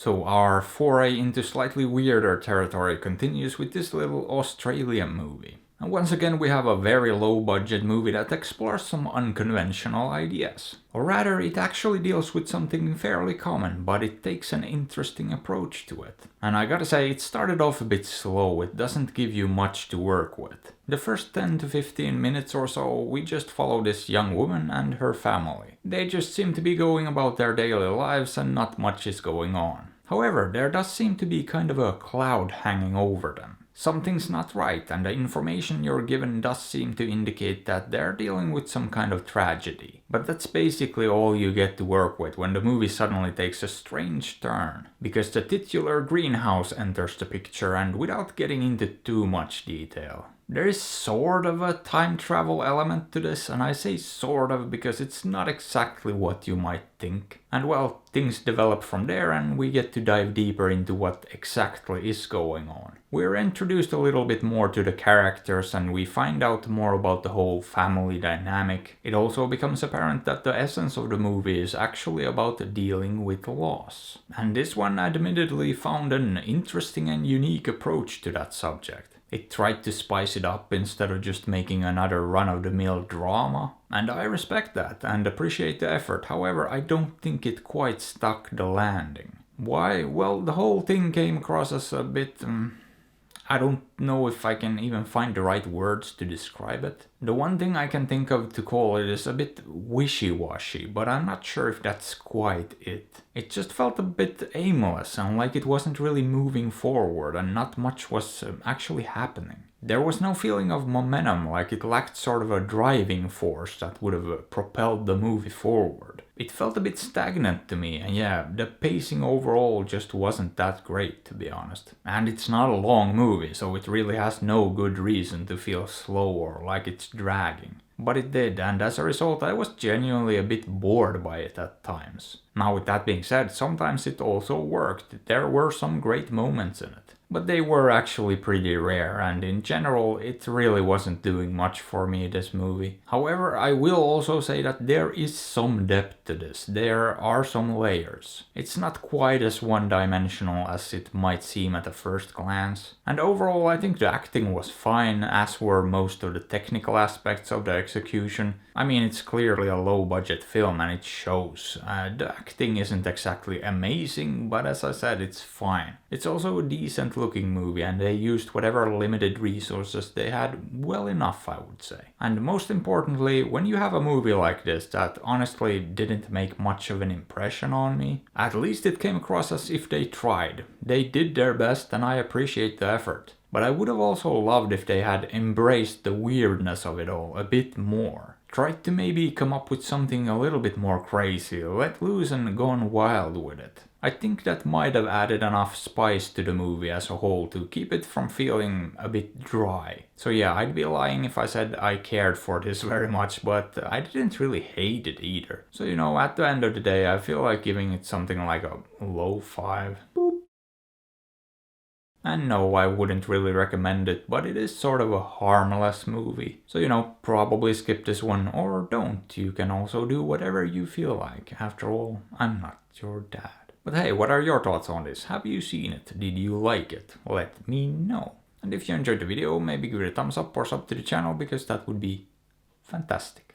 So our foray into slightly weirder territory continues with this little Australian movie. And once again we have a very low budget movie that explores some unconventional ideas. Or rather, it actually deals with something fairly common, but it takes an interesting approach to it. And I gotta say, it started off a bit slow, it doesn't give you much to work with. The first 10 to 15 minutes or so, we just follow this young woman and her family. They just seem to be going about their daily lives and not much is going on. However, there does seem to be kind of a cloud hanging over them. Something's not right, and the information you're given does seem to indicate that they're dealing with some kind of tragedy. But that's basically all you get to work with when the movie suddenly takes a strange turn. Because the titular greenhouse enters the picture, and without getting into too much detail, there is sort of a time travel element to this, and I say sort of because it's not exactly what you might think. And well, things develop from there and we get to dive deeper into what exactly is going on. We're introduced a little bit more to the characters and we find out more about the whole family dynamic. It also becomes apparent that the essence of the movie is actually about dealing with loss. And this one admittedly found an interesting and unique approach to that subject. It tried to spice it up instead of just making another run-of-the-mill drama. And I respect that and appreciate the effort, however I don't think it quite stuck the landing. Why? Well, the whole thing came across as a bit... I don't know if I can even find the right words to describe it. The one thing I can think of to call it is a bit wishy-washy, but I'm not sure if that's quite it. It just felt a bit aimless and like it wasn't really moving forward and not much was actually happening. There was no feeling of momentum, like it lacked sort of a driving force that would have propelled the movie forward. It felt a bit stagnant to me, and yeah, the pacing overall just wasn't that great, to be honest. And it's not a long movie, so it really has no good reason to feel slow or like it's dragging. But it did, and as a result I was genuinely a bit bored by it at times. Now with that being said, sometimes it also worked. There were some great moments in it. But they were actually pretty rare, and in general it really wasn't doing much for me, this movie. However, I will also say that there is some depth to this, there are some layers. It's not quite as one-dimensional as it might seem at a first glance. And overall I think the acting was fine, as were most of the technical aspects of the execution. I mean, it's clearly a low-budget film and it shows. The acting isn't exactly amazing, but as I said, it's fine. It's also a decent looking movie and they used whatever limited resources they had well enough, I would say. And most importantly, when you have a movie like this that honestly didn't make much of an impression on me, at least it came across as if they tried. They did their best and I appreciate the effort. But I would have also loved if they had embraced the weirdness of it all a bit more. Tried to maybe come up with something a little bit more crazy, let loose and gone wild with it. I think that might have added enough spice to the movie as a whole to keep it from feeling a bit dry. So yeah, I'd be lying if I said I cared for this very much, but I didn't really hate it either. So you know, at the end of the day, I feel like giving it something like a low 5. Boop. And no, I wouldn't really recommend it, but it is sort of a harmless movie. So you know, probably skip this one or don't. You can also do whatever you feel like. After all, I'm not your dad. But hey, what are your thoughts on this? Have you seen it? Did you like it? Let me know. And if you enjoyed the video, maybe give it a thumbs up or sub to the channel because that would be fantastic.